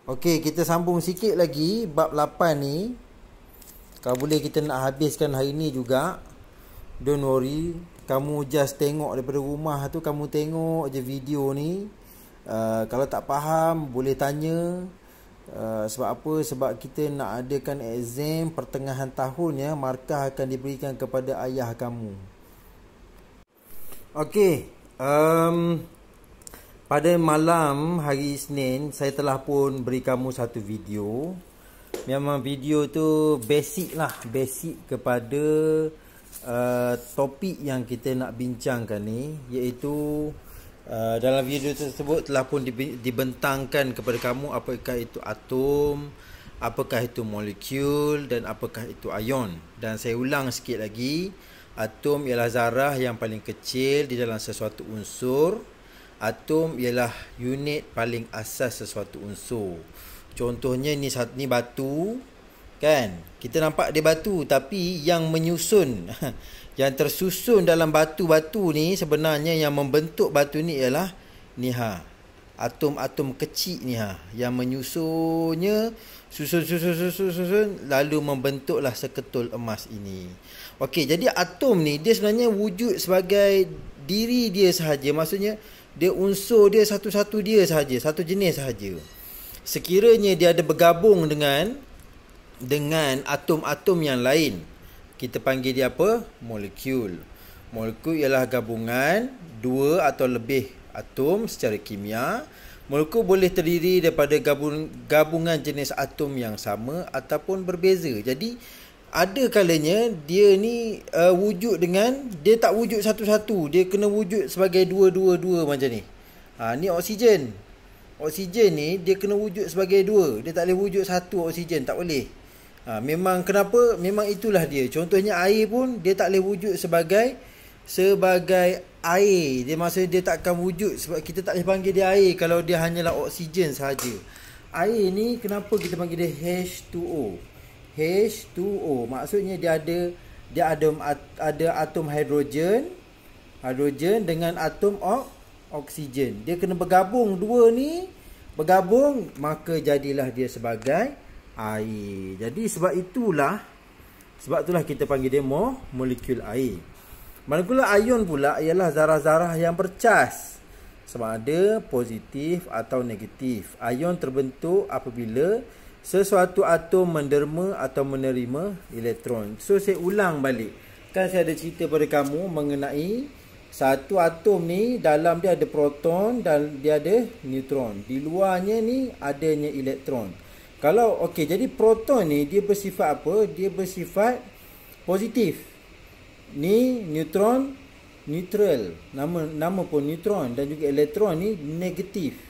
Okey, kita sambung sikit lagi bab 8 ni. Kalau boleh kita nak habiskan hari ni juga. Don't worry, kamu just tengok daripada rumah tu, kamu tengok je video ni. Kalau tak faham boleh tanya. Sebab apa? Sebab kita nak adakan exam pertengahan tahun ya. Markah akan diberikan kepada ayah kamu. Okey, pada malam hari Isnin, saya telah pun beri kamu satu video. Memang video tu basic lah, basic kepada topik yang kita nak bincangkan ni, iaitu dalam video tersebut telah pun dibentangkan kepada kamu apakah itu atom, apakah itu molekul dan apakah itu ion. Dan saya ulang sikit lagi, atom ialah zarah yang paling kecil di dalam sesuatu unsur. Atom ialah unit paling asas sesuatu unsur. Contohnya ni batu, kan? Kita nampak dia batu, tapi yang menyusun yang tersusun dalam batu-batu ni, sebenarnya yang membentuk batu ni ialah ni atom-atom kecil ni yang menyusunnya, susun lalu membentuklah seketul emas ini. Okey, jadi atom ni dia sebenarnya wujud sebagai diri dia sahaja. Maksudnya dia unsur dia satu-satu dia sahaja, satu jenis sahaja. Sekiranya dia ada bergabung dengan atom-atom yang lain, kita panggil dia apa? Molekul. Molekul ialah gabungan dua atau lebih atom secara kimia. Molekul boleh terdiri daripada gabungan jenis atom yang sama ataupun berbeza. Jadi ada kalanya dia ni wujud dengan, dia tak wujud satu-satu, dia kena wujud sebagai dua-dua macam ni. Ni oksigen. Oksigen ni dia kena wujud sebagai dua. Dia tak boleh wujud satu oksigen, tak boleh. Memang kenapa? Memang itulah dia. Contohnya air pun dia tak boleh wujud sebagai air. Dia maksudnya dia tak akan wujud, sebab kita tak boleh panggil dia air kalau dia hanyalah oksigen sahaja. Air ni kenapa kita panggil dia H2O? H2O maksudnya dia ada atom hidrogen dengan atom oksigen. Dia kena bergabung, dua ni bergabung, maka jadilah dia sebagai air. Jadi sebab itulah kita panggil dia molekul air. Manakala ion pula ialah zarah-zarah yang bercas, sama ada positif atau negatif. Ion terbentuk apabila sesuatu atom menderma atau menerima elektron. So saya ulang balik. Kan saya ada cerita pada kamu mengenai satu atom ni, dalam dia ada proton dan dia ada neutron. Di luarnya ni adanya elektron. Kalau jadi proton ni dia bersifat apa? Dia bersifat positif. Ni neutron neutral. Nama pun neutron, dan juga elektron ni negatif.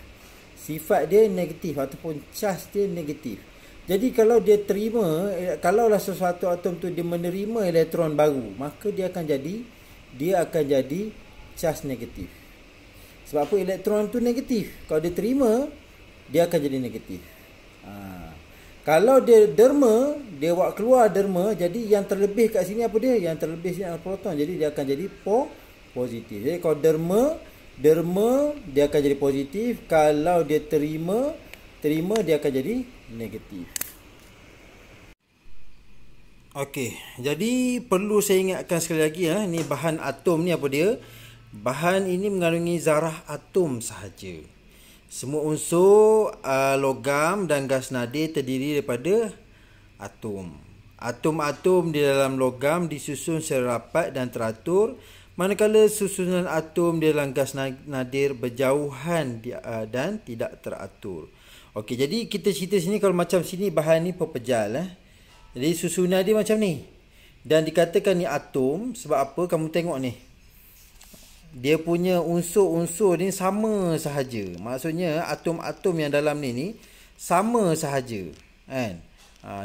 Sifat dia negatif ataupun charge dia negatif. Jadi kalau dia terima, kalaulah sesuatu atom tu dia menerima elektron baru, maka dia akan jadi charge negatif. Sebab apa? Elektron tu negatif. Kalau dia terima, dia akan jadi negatif. Kalau dia derma, dia buat keluar derma, jadi yang terlebih kat sini apa dia? Yang terlebih sini adalah proton. Jadi dia akan jadi positif. Jadi kalau derma dia akan jadi positif. Kalau dia terima dia akan jadi negatif. Okey, jadi perlu saya ingatkan sekali lagi ni bahan atom ni apa dia? Bahan ini mengandungi zarah atom sahaja. Semua unsur logam dan gas nadir terdiri daripada atom. Atom-atom di dalam logam disusun secara rapat dan teratur, manakala susunan atom di dalam gas nadir berjauhan dan tidak teratur. Okey, jadi kita cerita sini, kalau macam sini bahan ni pepejal. Jadi susunan dia macam ni. Dan dikatakan ni atom sebab apa? Kamu tengok ni. Dia punya unsur-unsur ni sama sahaja. Maksudnya atom-atom yang dalam ni sama sahaja. Kan?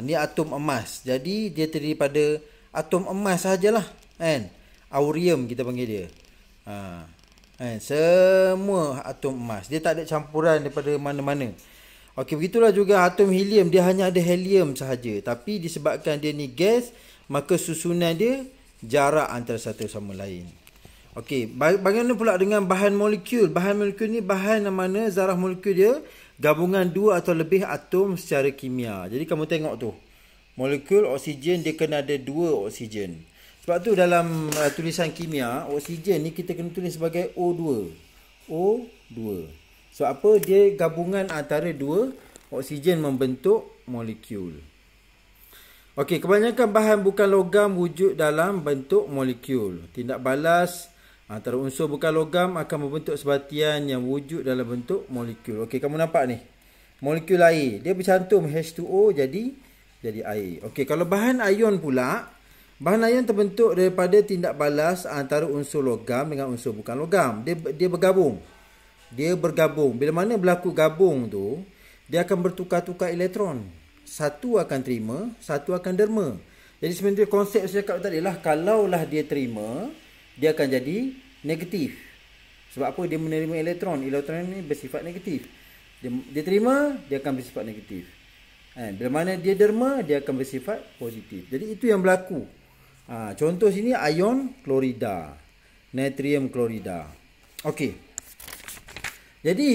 Ni atom emas. Jadi dia terdiri pada atom emas sahajalah. Kan? Aurium kita panggil dia. Semua atom emas. Dia tak ada campuran daripada mana-mana. Okey, begitulah juga atom helium. Dia hanya ada helium sahaja. Tapi disebabkan dia ni gas, maka susunan dia jarak antara satu sama lain. Okey, bagaimana pula dengan bahan molekul? Bahan molekul ni bahan yang mana zarah molekul dia gabungan dua atau lebih atom secara kimia. Jadi kamu tengok tu, molekul oksigen dia kena ada dua oksigen. Sebab tu dalam tulisan kimia, oksigen ni kita kena tulis sebagai O2. O2. Sebab apa? Dia gabungan antara dua oksigen membentuk molekul. Okey, kebanyakan bahan bukan logam wujud dalam bentuk molekul. Tindak balas antara unsur bukan logam akan membentuk sebatian yang wujud dalam bentuk molekul. Okey, kamu nampak ni. Molekul air, dia bercantum H2O jadi air. Okey, kalau bahan ion pula, bahan ion terbentuk daripada tindak balas antara unsur logam dengan unsur bukan logam. Dia bergabung. Dia bergabung. Bila mana berlaku gabung tu, dia akan bertukar-tukar elektron. Satu akan terima, satu akan derma. Jadi sebenarnya konsep saya cakap tadi lah, kalaulah dia terima, dia akan jadi negatif. Sebab apa? Dia menerima elektron. Elektron ni bersifat negatif. Dia terima, dia akan bersifat negatif. Bila mana dia derma, dia akan bersifat positif. Jadi itu yang berlaku. Contoh sini ion klorida, natrium klorida. Okey. Jadi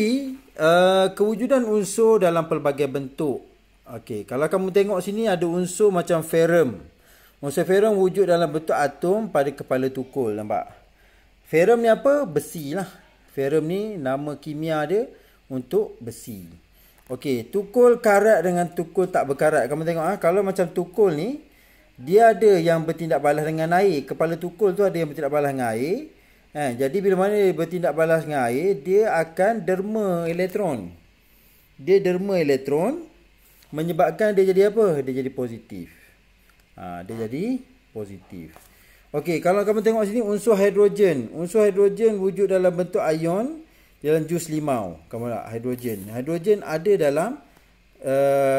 kewujudan unsur dalam pelbagai bentuk. Okey, kalau kamu tengok sini ada unsur macam ferrum. Unsur ferrum wujud dalam bentuk atom pada kepala tukul, nampak? Ferrum ni apa? Besi lah. Ferrum ni nama kimia dia untuk besi. Okey, tukul karat dengan tukul tak berkarat. Kamu tengok kalau macam tukul ni, dia ada yang bertindak balas dengan air. Kepala tukul tu ada yang bertindak balas dengan air. Jadi bila mana dia bertindak balas dengan air, dia akan derma elektron. Dia derma elektron, menyebabkan dia jadi apa? Dia jadi positif. Dia jadi positif. Okey, kalau kamu tengok sini unsur hidrogen. Unsur hidrogen wujud dalam bentuk ion dalam jus limau. Kamu lihat hidrogen. Hidrogen ada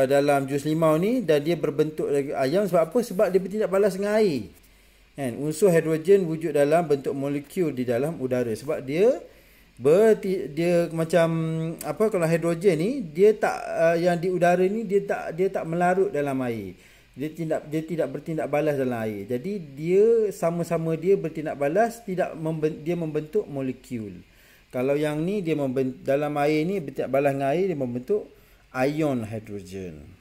dalam jus limau ni dan dia berbentuk ion. Sebab apa? Sebab dia bertindak balas dengan air. Unsur hidrogen wujud dalam bentuk molekul di dalam udara. Sebab dia macam apa, kalau hidrogen ni dia tak yang di udara ni dia tak melarut dalam air. Dia tidak bertindak balas dalam air. Jadi dia sama-sama dia bertindak balas, dia membentuk molekul. Kalau yang ni dia dalam air ni bertindak balas dengan air, dia membentuk ion hidrogen.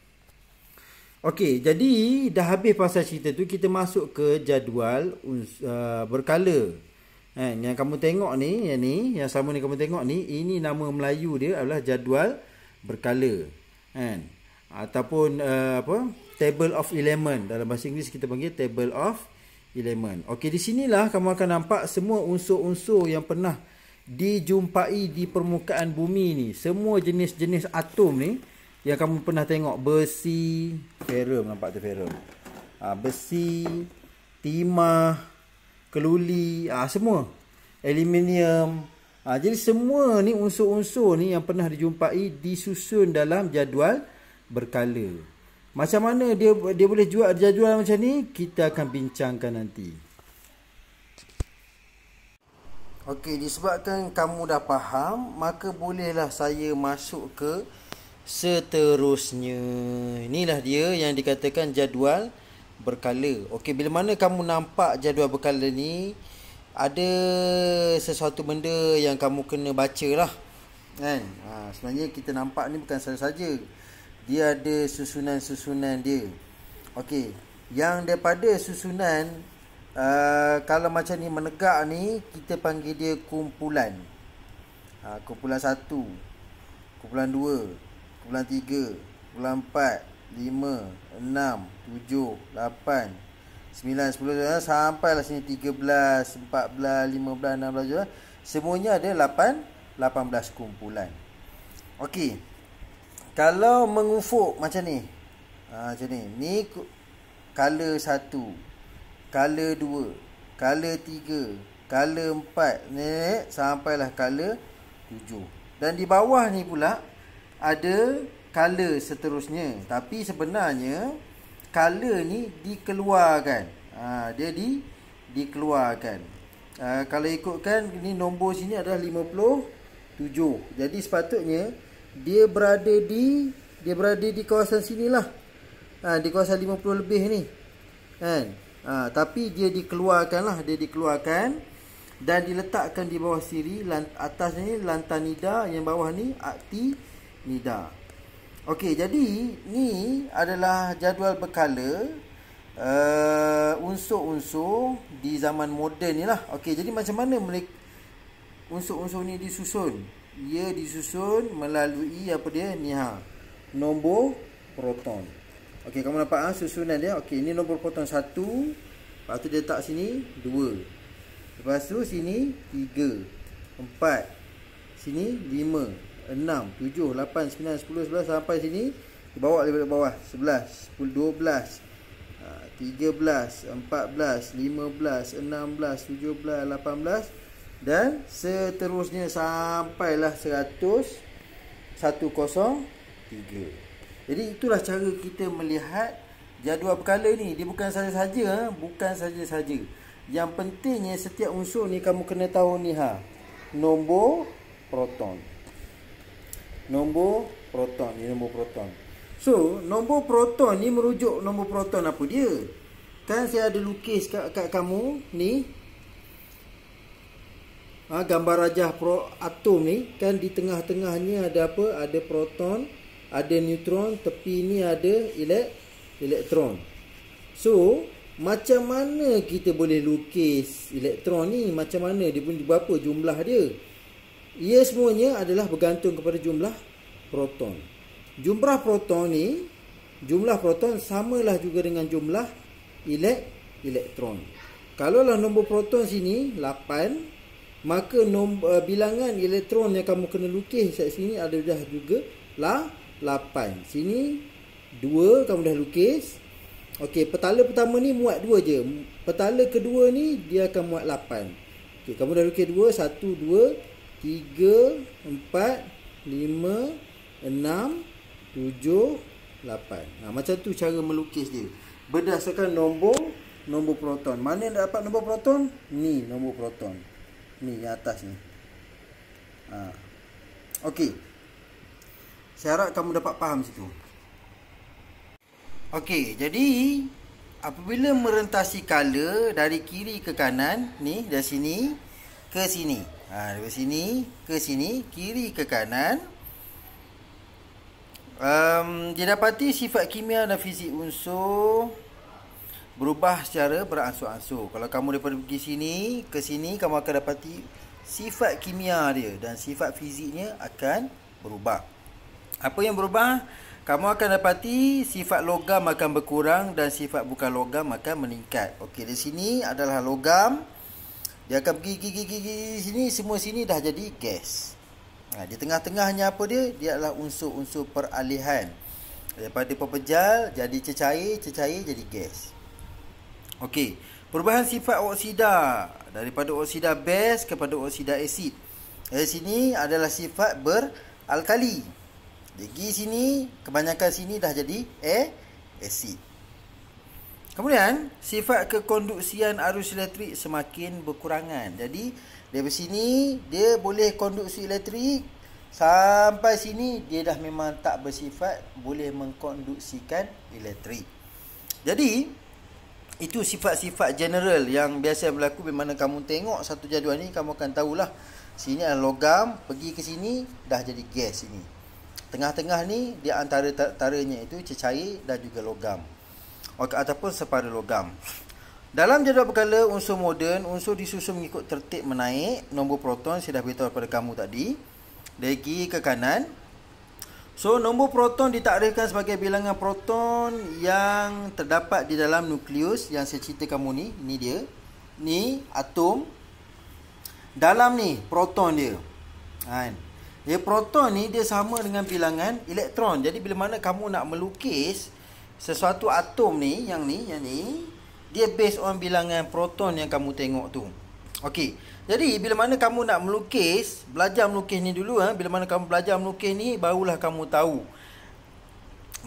Okey, jadi dah habis pasal cerita tu, kita masuk ke jadual berkala. Yang kamu tengok ni, yang sama ni kamu tengok ni, ini nama Melayu dia adalah jadual berkala. Ataupun table of element. Dalam bahasa Inggeris kita panggil table of element. Okey, di sinilah kamu akan nampak semua unsur-unsur yang pernah dijumpai di permukaan bumi ni. Semua jenis-jenis atom ni yang kamu pernah tengok. Besi, ferrum, nampak tu ferrum. Besi, timah, keluli, semua. Aluminium. Jadi semua ni unsur-unsur ni yang pernah dijumpai disusun dalam jadual berkala. Macam mana dia boleh jual jadual macam ni? Kita akan bincangkan nanti. Okey, disebabkan kamu dah faham, maka bolehlah saya masuk ke seterusnya. Inilah dia yang dikatakan jadual berkala. Okey, bila mana kamu nampak jadual berkala ni, ada sesuatu benda yang kamu kena baca lah. Sebenarnya kita nampak ni bukan saja-saja. Dia ada susunan-susunan dia. Okey, yang daripada susunan, kalau macam ni menegak ni, kita panggil dia kumpulan. Kumpulan 1, kumpulan 2, kumpulan 3, kumpulan 4, 5, 6, 7, 8, 9, 10, sampailah sini 13, 14, 15, 16. Semuanya ada 18 kumpulan. Okey. Kalau mengufuk macam ni. Macam ni. Ni kala 1, kala 2, kala 3, kala 4, ni sampailah kala 7. Dan di bawah ni pula ada kala seterusnya. Tapi sebenarnya kala ni dikeluarkan. Dia dikeluarkan. Kalau ikutkan ni nombor sini adalah 57. Jadi sepatutnya dia berada di kawasan sinilah. Di kawasan 50 lebih ni. Tapi dia dikeluarkan dan diletakkan di bawah siri. Atas ni lantanida, yang bawah ni akti nida. Okey, jadi ni adalah jadual berkala unsur-unsur di zaman moden ni lah. Okey, jadi macam mana mereka unsur-unsur ni disusun? Ia disusun melalui apa dia ni nombor proton. Okey, kamu nampak susunan dia. Okey, ini nombor proton 1. Lepas tu dia letak sini 2. Lepas tu sini 3, 4. Sini 5, 6, 7, 8, 9, 10, 11 sampai sini. Bawa daripada bawah 11, 10, 12, 13, 14, 15, 16, 17, 18 dan seterusnya sampailah 103. Jadi itulah cara kita melihat jadual berkala ni. Dia bukan saja-saja, bukan saja-saja. Yang pentingnya setiap unsur ni kamu kena tahu ni nombor proton. Nombor proton ni nombor proton. So, nombor proton ni merujuk nombor proton apa dia? Kan saya ada lukis kat kamu ni. Gambar rajah atom ni. Kan di tengah-tengahnya ada apa? Ada proton, ada neutron, tepi ni ada elektron. So, macam mana kita boleh lukis elektron ni? Macam mana? Dia punya berapa jumlah dia? Ia semuanya adalah bergantung kepada jumlah proton. Jumlah proton ni, jumlah proton samalah juga dengan jumlah elektron. Kalaulah nombor proton sini 8, maka bilangan elektron yang kamu kena lukis kat sini ada dah juga 8. Sini 2 kamu dah lukis. Okey, petala pertama ni muat 2 je. Petala kedua ni dia akan muat 8. Okey, kamu dah lukis 2, 1, 2, 3, 4, 5, 6, 7, 8. Macam tu cara melukis dia. Berdasarkan nombor proton. Mana yang dapat nombor proton? Ni nombor proton. Ni yang atas ni. Okey. Saya harap kamu dapat faham situ. Okey, jadi apabila merentasi kala dari kiri ke kanan, ni dari sini ke sini. Dari sini ke sini, kiri ke kanan. Didapati sifat kimia dan fizik unsur berubah secara beransur-ansur. Kalau kamu daripada pergi sini ke sini, kamu akan dapati sifat kimia dia dan sifat fiziknya akan berubah. Apa yang berubah? Kamu akan dapati sifat logam akan berkurang dan sifat bukan logam akan meningkat. Okey, di sini adalah logam. Dia akan pergi sini, semua sini dah jadi gas. Di tengah-tengahnya apa dia? Dia adalah unsur-unsur peralihan. Daripada pepejal jadi cecair, cecair jadi gas. Okey, perubahan sifat oksida daripada oksida base kepada oksida asid. Di sini adalah sifat beralkali. Jadi sini, kebanyakan sini dah jadi asid. Kemudian, sifat kekonduksian arus elektrik semakin berkurangan. Jadi, dari sini, dia boleh konduksi elektrik. Sampai sini, dia dah memang tak bersifat boleh mengkonduksikan elektrik. Jadi, itu sifat-sifat general yang biasa berlaku. Bila mana kamu tengok satu jadual ni, kamu akan tahulah. Sini adalah logam, pergi ke sini, dah jadi gas ini. Tengah-tengah ni, dia antara-taranya itu cecair dan juga logam. Ataupun separa logam. Dalam jadual berkala unsur moden, unsur disusun mengikut tertib menaik. Nombor proton saya dah beritahu kepada kamu tadi. Dari kiri ke kanan. So, nombor proton ditakrifkan sebagai bilangan proton yang terdapat di dalam nukleus yang saya cerita kamu ni. Ni dia. Ni atom. Dalam ni proton dia. Dia proton ni dia sama dengan bilangan elektron. Jadi bila mana kamu nak melukis sesuatu atom ni, yang ni, dia based on bilangan proton yang kamu tengok tu. Okey. Jadi bila mana kamu nak melukis, belajar melukis ni dulu bila mana kamu belajar melukis ni, barulah kamu tahu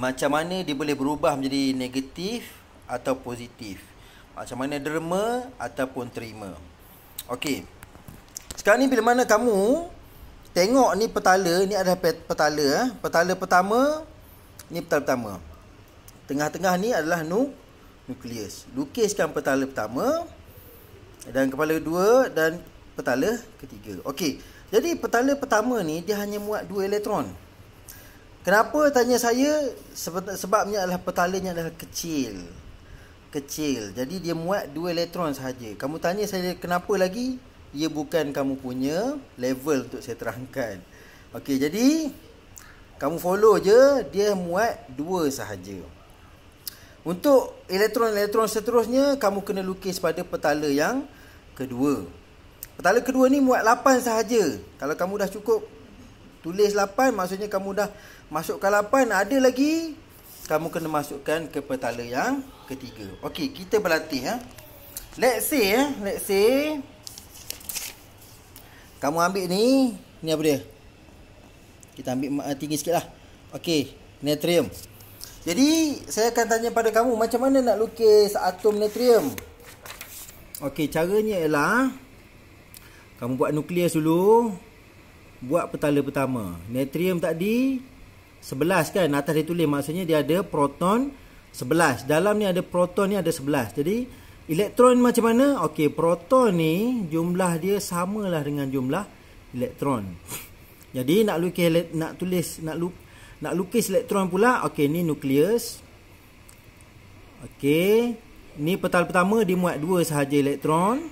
macam mana dia boleh berubah menjadi negatif atau positif. Macam mana derma ataupun terima. Okey. Sekarang ni bila mana kamu tengok ni petala, ni adalah petala. Petala pertama, ni petala pertama. Tengah-tengah ni adalah nukleus. Lukiskan petala pertama dan kepala kedua dan petala ketiga. Okey. Jadi petala pertama ni dia hanya muat 2 elektron. Kenapa tanya saya? Sebabnya adalah petalanya adalah kecil. Jadi dia muat 2 elektron sahaja. Kamu tanya saya kenapa lagi? Ia bukan kamu punya level untuk saya terangkan. Okey, jadi kamu follow je, dia muat 2 sahaja. Untuk elektron-elektron seterusnya, kamu kena lukis pada petala yang kedua. Petala kedua ni muat 8 sahaja. Kalau kamu dah cukup tulis 8, maksudnya kamu dah masukkan 8, ada lagi, kamu kena masukkan ke petala yang ketiga. Okey, kita berlatih. Let's say kamu ambil ni apa dia? Kita ambil tinggi sikit lah. Okey, natrium. Jadi, saya akan tanya pada kamu, macam mana nak lukis atom natrium? Okey, caranya ialah kamu buat nukleus dulu. Buat petala pertama. Natrium tadi 11 kan, atas dia tulis, maksudnya dia ada proton 11. Dalam ni ada proton ni ada 11. Jadi elektron macam mana? Okey, proton ni jumlah dia samalah dengan jumlah elektron. Jadi nak lukis elektron pula. Okey, ni nukleus. Okey, ni petala pertama dia muat 2 sahaja elektron.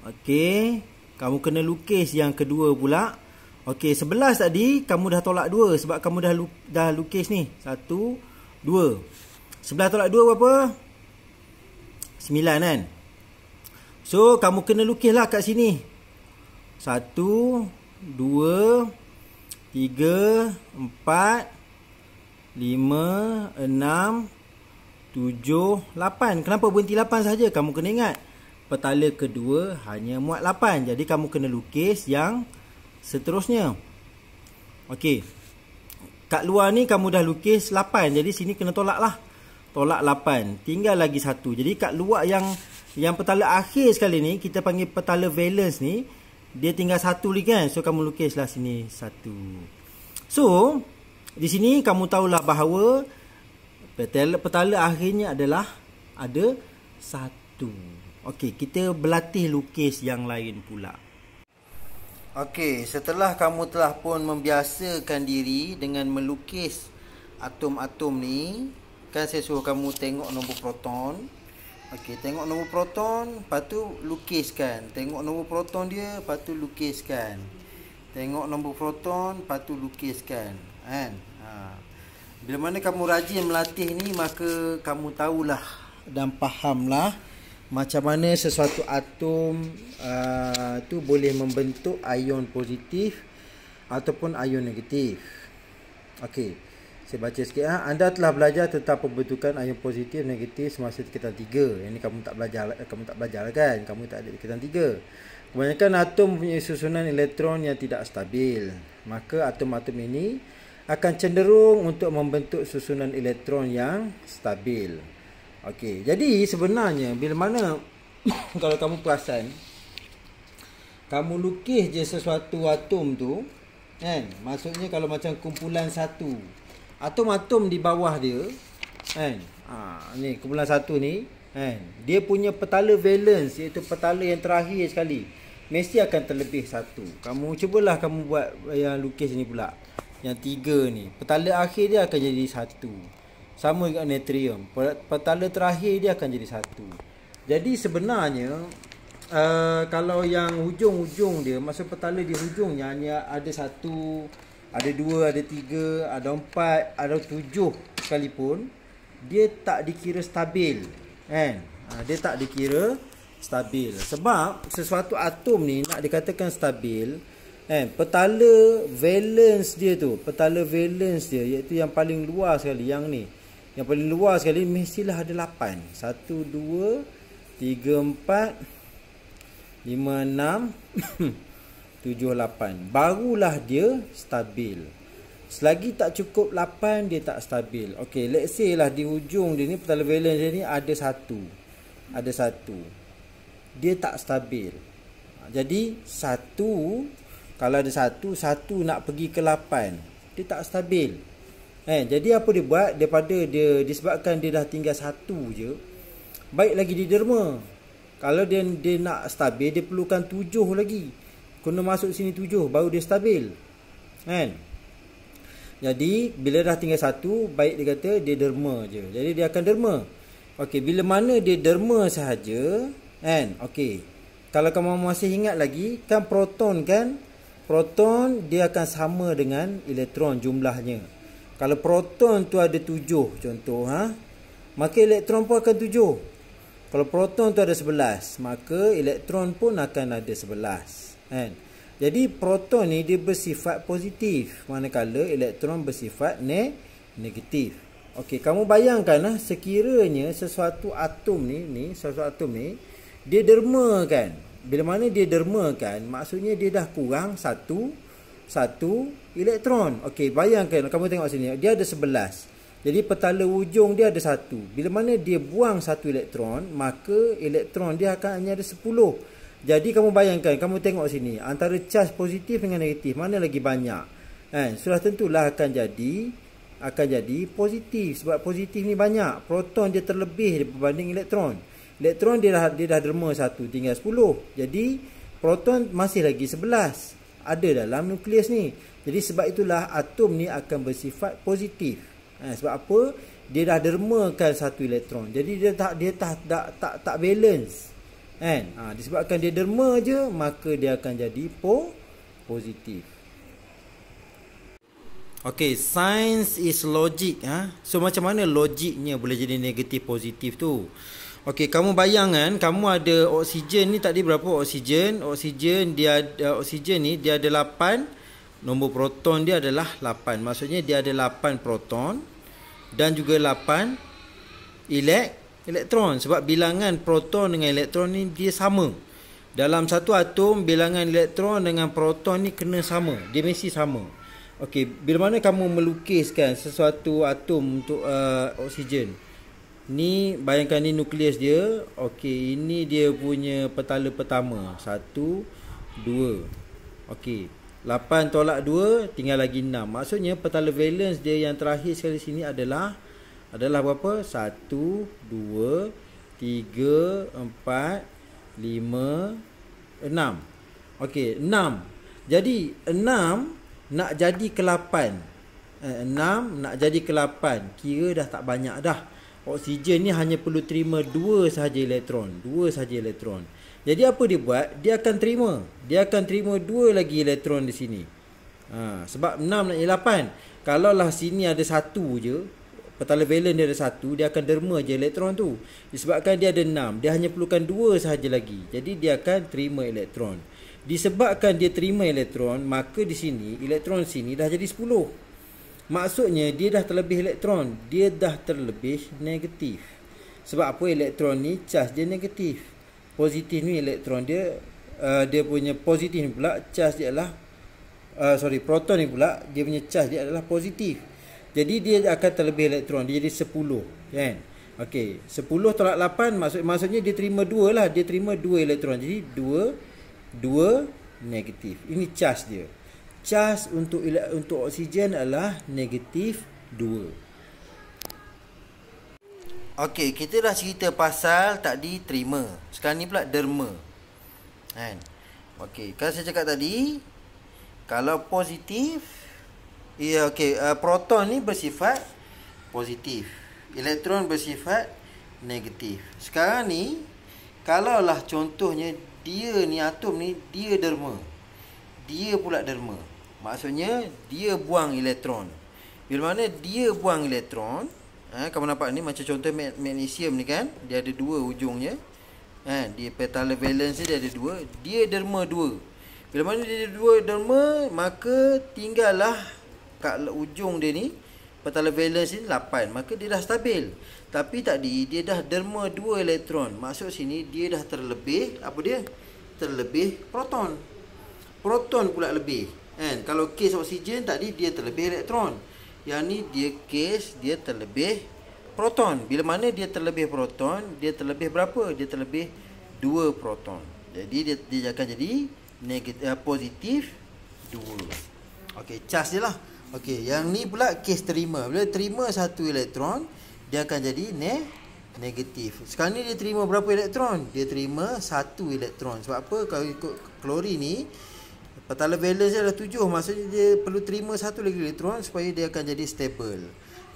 Okey, kamu kena lukis yang kedua pula. Okey, 11 tadi kamu dah tolak 2 sebab kamu dah lukis ni. 1, 2. 11 tolak 2 berapa? 9 kan? So, kamu kena lukislah kat sini. 1, 2, 3, 4, 5, 6, 7, 8. Kenapa berhenti 8 saja? Kamu kena ingat, petala kedua hanya muat 8. Jadi kamu kena lukis yang seterusnya. Okey, kat luar ni kamu dah lukis 8. Jadi sini kena tolak lah. Tolak 8. Tinggal lagi 1. Jadi kat luar yang petala akhir sekali ni, kita panggil petala valence ni, dia tinggal 1 lagi kan. So kamu lukislah sini 1. So di sini kamu tahulah bahawa petala akhirnya adalah ada 1. Okey, kita berlatih lukis yang lain pula. Okey, setelah kamu telah pun membiasakan diri dengan melukis atom-atom ni, kan saya suruh kamu tengok nombor proton. Okey, tengok nombor proton, lepas tu lukiskan. Tengok nombor proton dia, lepas tu lukiskan. Tengok nombor proton, lepas tu lukiskan. Kan? Bila mana kamu rajin melatih ni, maka kamu tahulah dan fahamlah macam mana sesuatu atom tu boleh membentuk ion positif ataupun ion negatif. Okey, saya baca sikit. Anda telah belajar tentang pembentukan ion positif negatif semasa tingkatan 3. Yang ni kamu tak belajar kan? Kamu tak ada tingkatan 3. Kebanyakan atom mempunyai susunan elektron yang tidak stabil. Maka atom-atom ini akan cenderung untuk membentuk susunan elektron yang stabil. Okey, jadi sebenarnya bila mana kalau kamu perasan, kamu lukis je sesuatu atom tu, kan? Maksudnya kalau macam kumpulan satu, atom-atom di bawah dia, kan? Ni kumpulan satu ni, kan? Dia punya petala valence, iaitu petala yang terakhir sekali, mesti akan terlebih 1. Kamu cubalah kamu buat yang lukis ni pula. Yang 3 ni, petala akhir dia akan jadi 1. Sama dengan natrium, petala terakhir dia akan jadi 1. Jadi sebenarnya kalau yang hujung-hujung dia, maksud petala di hujungnya hanya ada 1, ada 2, ada 3, ada 4, ada 7 sekalipun, dia tak dikira stabil, kan? Dia tak dikira stabil. Sebab sesuatu atom ni nak dikatakan stabil, petala valence dia tu, petala valence dia, iaitu yang paling luar sekali, yang ni, yang paling luar sekali mestilah ada 8. 1, 2, 3, 4, 5, 6, 7, 8. Barulah dia stabil. Selagi tak cukup 8, dia tak stabil. Okey, let's say lah di hujung dia ni, petala valence dia ni ada 1. Ada 1. Dia tak stabil. Jadi 1, kalau ada 1 nak pergi ke 8, dia tak stabil. Jadi apa dia buat? Daripada dia, disebabkan dia dah tinggal 1 je, baik lagi di derma. Kalau dia nak stabil, dia perlukan 7 lagi. Kena masuk sini 7 baru dia stabil, kan? Jadi bila dah tinggal satu, baik dia kata dia derma je. Jadi dia akan derma. Okey, bila mana dia derma sahaja, kan? Okey. Kalau kamu masih ingat lagi, kan proton kan? Proton dia akan sama dengan elektron jumlahnya. Kalau proton tu ada 7 contoh, maka elektron pun akan 7. Kalau proton tu ada 11, maka elektron pun akan ada 11, kan? Jadi proton ni dia bersifat positif, manakala elektron bersifat negatif. Okey, kamu bayangkan sekiranya sesuatu atom ni dia derma kan. Bila mana dia derma kan, maksudnya dia dah kurang satu elektron. Okey, bayangkan kamu tengok sini, dia ada 11. Jadi petala ujung dia ada 1. Bila mana dia buang 1 elektron, maka elektron dia akan hanya ada 10. Jadi kamu bayangkan, kamu tengok sini, antara charge positif dengan negatif, mana lagi banyak? Sudah tentulah akan jadi positif. Sebab positif ni banyak. Proton dia terlebih berbanding elektron. Elektron dia dah derma 1, tinggal 10. Jadi proton masih lagi 11 ada dalam nukleus ni. Jadi sebab itulah atom ni akan bersifat positif. Sebab apa? Dia dah dermakan 1 elektron. Jadi dia tak balance. Disebabkan dia derma je, maka dia akan jadi positif. Okay, science is logic. So macam mana logiknya boleh jadi negatif positif tu? Okay, kamu bayangkan kamu ada oksigen ni, tadi berapa oksigen? Oksigen ni dia ada 8. Nombor proton dia adalah 8. Maksudnya dia ada 8 proton dan juga 8 elektron. Sebab bilangan proton dengan elektron ni dia sama. Dalam satu atom, bilangan elektron dengan proton ni kena sama. Dia mesti sama. Okey, bila mana kamu melukiskan sesuatu atom untuk oksigen, ni bayangkan ni nukleus dia. Okey, ini dia punya petala pertama, 1, 2. Okey, 8 tolak 2, tinggal lagi 6. Maksudnya petala valence dia yang terakhir sekali sini adalah berapa? 1, 2, 3, 4, 5, 6. Okey, 6. Jadi 6 nak jadi ke 8. 6 nak jadi ke 8. Kira dah tak banyak dah. Oksigen ni hanya perlu terima 2 sahaja elektron. 2 sahaja elektron. Jadi apa dia buat? Dia akan terima. Dia akan terima 2 lagi elektron di sini. Sebab 6 nak jadi 8. Kalaulah sini ada 1 je, petala valence dia ada 1, dia akan derma je elektron tu. Disebabkan dia ada 6, dia hanya perlukan 2 sahaja lagi. Jadi dia akan terima elektron. Disebabkan dia terima elektron, maka di sini elektron sini dah jadi 10. Maksudnya dia dah terlebih elektron, dia dah terlebih negatif. Sebab apa? Elektron ni charge dia negatif. Positif ni elektron dia dia punya positif ni pula charge dia adalah proton ni pula dia punya charge dia adalah positif. Jadi dia akan terlebih elektron, dia jadi 10, kan? Okey, 10 tolak 8 maksudnya dia terima 2 lah, dia terima 2 elektron. Jadi 2 negatif. Ini charge dia. Charge untuk oksigen adalah negatif 2. Okey, kita dah cerita pasal tadi terima. Sekarang ni pula derma. Kan? Okey, kalau saya cakap tadi, kalau positif, proton ni bersifat positif, elektron bersifat negatif. Sekarang ni, kalaulah contohnya dia ni atom ni dia derma, dia pula derma, maksudnya dia buang elektron. Bila mana dia buang elektron, kamu nampak ni macam contoh magnesium ni kan, dia ada 2 ujungnya, dia petala valence dia ada 2, dia derma 2. Bila mana dia 2 derma, maka tinggallah kat ujung dia ni petala valence ni 8, maka dia dah stabil. Tapi tadi dia dah derma 2 elektron. Maksud sini dia dah terlebih, apa dia? Terlebih proton. Proton pula lebih. Kalau kes oksigen tadi dia terlebih elektron. Yang ni dia kes dia terlebih proton. Bila mana dia terlebih proton, dia terlebih berapa? Dia terlebih 2 proton. Jadi dia akan jadi negatif, positif 2. Okey, charge dia lah. Okey, yang ni pula kes terima. Bila terima 1 elektron, dia akan jadi negatif. Sekarang ni dia terima berapa elektron? Dia terima 1 elektron. Sebab apa? Kalau ikut klorin ni, Petala valence dia adalah 7. Maksudnya dia perlu terima satu lagi elektron supaya dia akan jadi stable.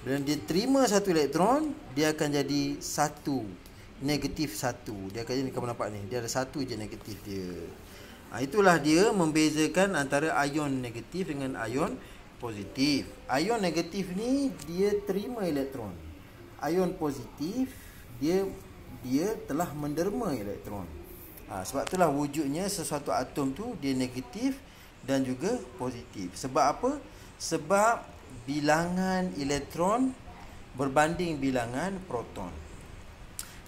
Bila dia terima satu elektron, dia akan jadi 1, negatif 1. Dia akan jadi, kamu nampak ni, dia ada 1 je negatif dia. Itulah dia membezakan antara ion negatif dengan ion positif. Ion negatif ni dia terima elektron. Ion positif dia telah menderma elektron. Sebab itulah wujudnya sesuatu atom tu dia negatif dan juga positif. Sebab apa? Sebab bilangan elektron berbanding bilangan proton.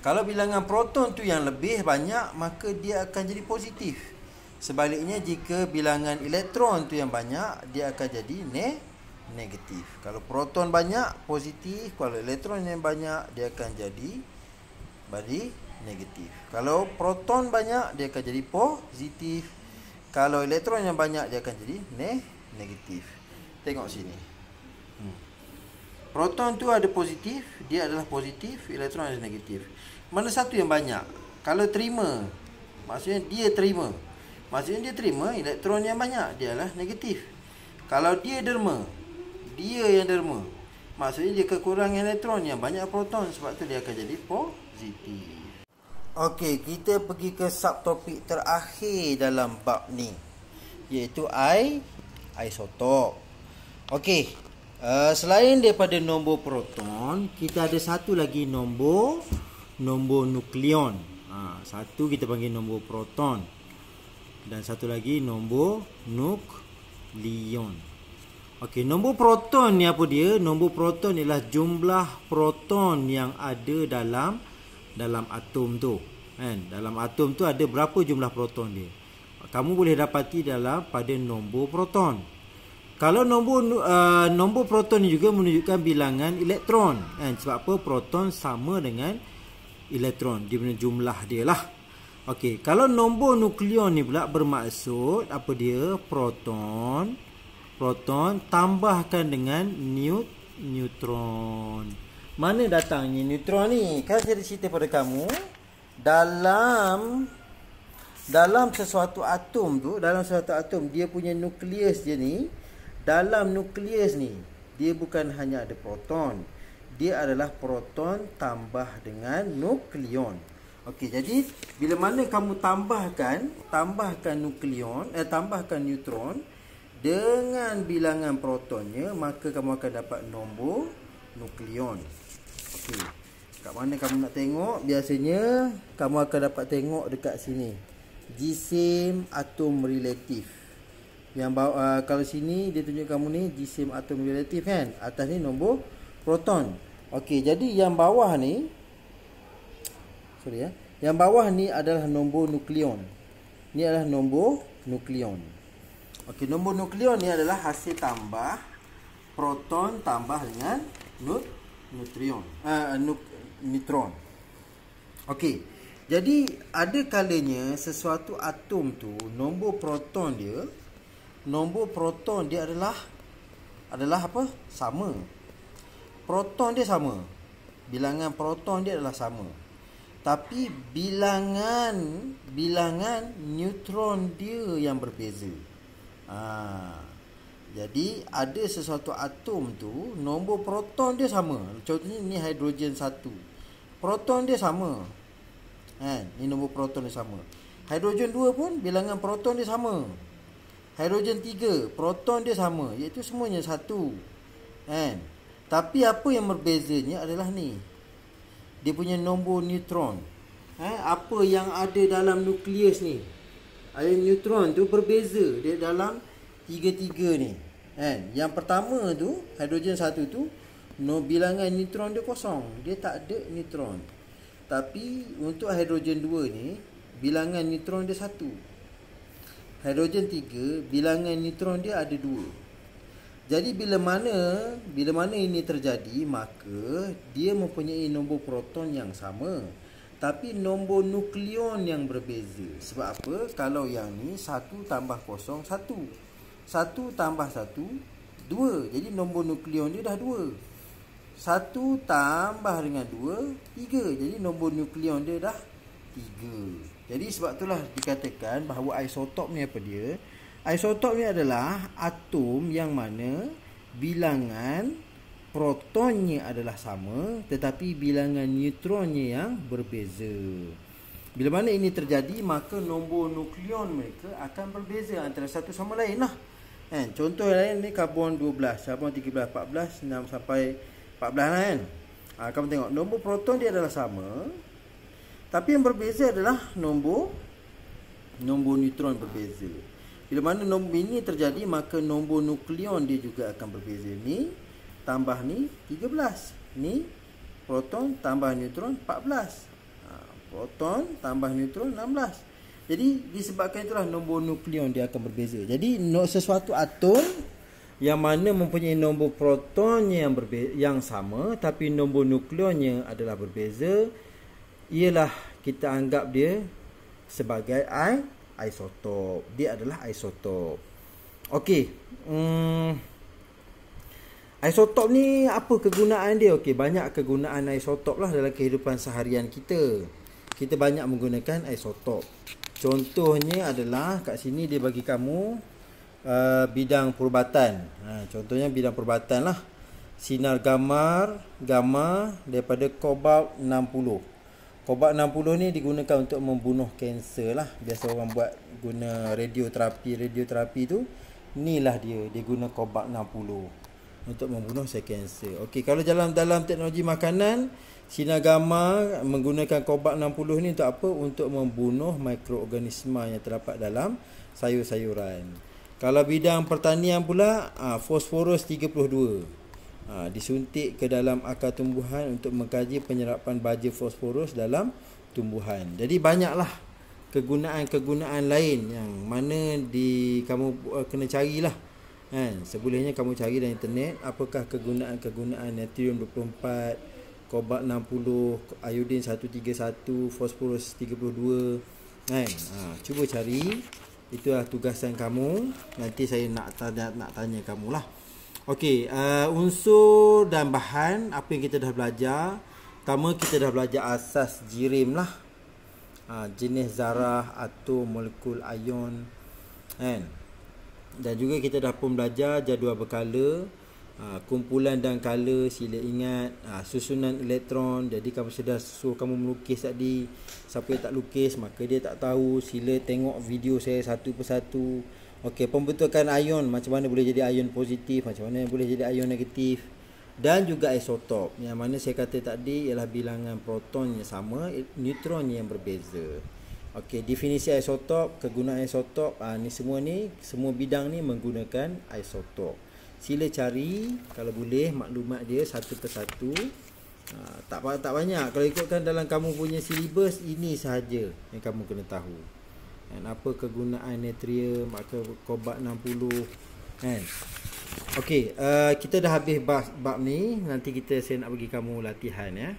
Kalau bilangan proton tu yang lebih banyak, maka dia akan jadi positif. Sebaliknya jika bilangan elektron tu yang banyak, dia akan jadi negatif. Kalau proton banyak, positif. Kalau elektron yang banyak, dia akan jadi negatif. Kalau proton banyak, dia akan jadi positif. Kalau elektron yang banyak, dia akan jadi negatif. Tengok sini. Proton tu ada positif, dia adalah positif. Elektron ada negatif. Mana satu yang banyak? Kalau terima, maksudnya dia terima. Maksudnya dia terima elektron yang banyak, dia adalah negatif. Kalau dia derma, dia yang derma, maksudnya dia kekurangan elektron yang banyak proton. Sebab tu dia akan jadi positif. Okey, kita pergi ke subtopik terakhir dalam bab ni, iaitu isotop. Okey, selain daripada nombor proton, kita ada satu lagi nombor nukleon. Satu kita panggil nombor proton, dan satu lagi nombor nukleon. Okey, nombor proton ni apa dia? Nombor proton ialah jumlah proton yang ada dalam atom tu. Dalam atom tu ada berapa jumlah proton dia? Kamu boleh dapati pada nombor proton. Kalau nombor proton ni juga menunjukkan bilangan elektron. Sebab apa? Proton sama dengan elektron. Dia punya jumlah dia lah. Okey, kalau nombor nukleon ni pula bermaksud apa dia? Proton tambahkan dengan neutron. Mana datangnya neutron ni? Kan saya cerita pada kamu, dalam sesuatu atom tu, dia punya nukleus dia ni, dalam nukleus ni dia bukan hanya ada proton, dia adalah proton tambah dengan nukleon. Okey, jadi bila mana kamu tambahkan nukleon, tambahkan neutron dengan bilangan protonnya, maka kamu akan dapat nombor nukleon. Okey, kat mana kamu nak tengok? Biasanya kamu akan dapat tengok dekat sini, gisim atom relatif. Yang bawah, kalau sini dia tunjuk kamu ni gisim atom relatif kan. Atas ni nombor proton. Okey, jadi yang bawah ni, yang bawah ni adalah nombor nukleon. Ni adalah nombor nukleon. Okey, nombor nukleon ni adalah hasil tambah proton tambah dengan neutron. Okey, jadi ada kalanya sesuatu atom tu nombor proton dia adalah apa? Sama. Proton dia sama. Bilangan proton dia adalah sama. Tapi bilangan neutron dia yang berbeza. Jadi ada sesuatu atom tu nombor proton dia sama. Contohnya ni hidrogen 1. Proton dia sama. Ni nombor proton dia sama. Hidrogen 2 pun bilangan proton dia sama. Hidrogen 3 proton dia sama, iaitu semuanya 1. Tapi apa yang berbezanya adalah ni, dia punya nombor neutron. Apa yang ada dalam nukleus ni, ada neutron tu berbeza dia dalam tiga-tiga ni. Yang pertama tu, hidrogen 1 tu, bilangan neutron dia kosong, dia tak ada neutron. Tapi untuk hidrogen 2 ni, bilangan neutron dia 1. Hidrogen 3, bilangan neutron dia ada 2. Jadi bila mana ini terjadi, maka dia mempunyai nombor proton yang sama, tapi nombor nukleon yang berbeza. Sebab apa? Kalau yang ni 1 tambah 0, 1. 1 tambah 1, 2. Jadi nombor nukleon dia dah 2. 1 tambah dengan 2, 3. Jadi nombor nukleon dia dah 3. Jadi sebab itulah dikatakan bahawa isotop ni apa dia? Isotop ni adalah atom yang mana bilangan protonnya adalah sama tetapi bilangan neutronnya yang berbeza. Bila mana ini terjadi, maka nombor nukleon mereka akan berbeza antara satu sama lain lah. Contoh lain ni karbon 12, karbon 13, 14, 6 sampai 14 lah kan. Kamu tengok nombor proton dia adalah sama, tapi yang berbeza adalah nombor neutron berbeza. Bila mana nombor ini terjadi, maka nombor nukleon dia juga akan berbeza. Ni tambah ni 13. Ni proton tambah neutron 14. Proton tambah neutron 16. Jadi disebabkan itulah nombor nukleon dia akan berbeza. Jadi sesuatu atom yang mana mempunyai nombor protonnya yang sama tapi nombor nukleonnya adalah berbeza, ialah kita anggap dia sebagai isotop. Dia adalah isotop. Okey. Isotop ni apa kegunaan dia? Okey, banyak kegunaan isotop lah dalam kehidupan seharian kita. Kita banyak menggunakan isotop. Contohnya adalah kat sini dia bagi kamu bidang perubatan. Contohnya bidang perubatan lah. Sinar gamma daripada kobalt 60. Kobalt 60 ni digunakan untuk membunuh kanser lah. Biasa orang buat guna radioterapi tu. Inilah dia guna kobalt 60 untuk membunuh sel kanser. Okey, kalau dalam teknologi makanan, sinar gamma menggunakan kobalt 60 ni untuk apa? Untuk membunuh mikroorganisma yang terdapat dalam sayur-sayuran. Kalau bidang pertanian pula, fosforus 32. Disuntik ke dalam akar tumbuhan untuk mengkaji penyerapan baja fosforus dalam tumbuhan. Jadi banyaklah kegunaan-kegunaan lain yang mana kamu kena carilah. Sebolehnya kamu cari dalam internet apakah kegunaan-kegunaan natrium 24, kobalt 60, iodin 131, fosforus 32. Cuba cari. Itulah tugasan kamu. Nanti saya nak tanya kamu lah. Okey, unsur dan bahan apa yang kita dah belajar. Pertama kita dah belajar asas jirim lah. Jenis zarah, atom, molekul, ion. Dan juga kita dah pun belajar jadual berkala, kumpulan dan kala, sila ingat, susunan elektron. Jadi kamu sudah suruh kamu melukis tadi. Siapa yang tak lukis maka dia tak tahu. Sila tengok video saya satu persatu. Okey, pembentukan ion, macam mana boleh jadi ion positif, macam mana boleh jadi ion negatif. Dan juga isotop, yang mana saya kata tadi ialah bilangan proton yang sama, neutron yang berbeza. Okey, definisi isotop, kegunaan isotop, semua bidang ni menggunakan isotop. Sila cari kalau boleh maklumat dia satu persatu. Tak banyak. Kalau ikutkan dalam kamu punya silibus, ini sahaja yang kamu kena tahu. Dan apa kegunaan natrium, maka kobalt 60 kan. Okey, kita dah habis bab ni. Nanti saya nak bagi kamu latihan ya.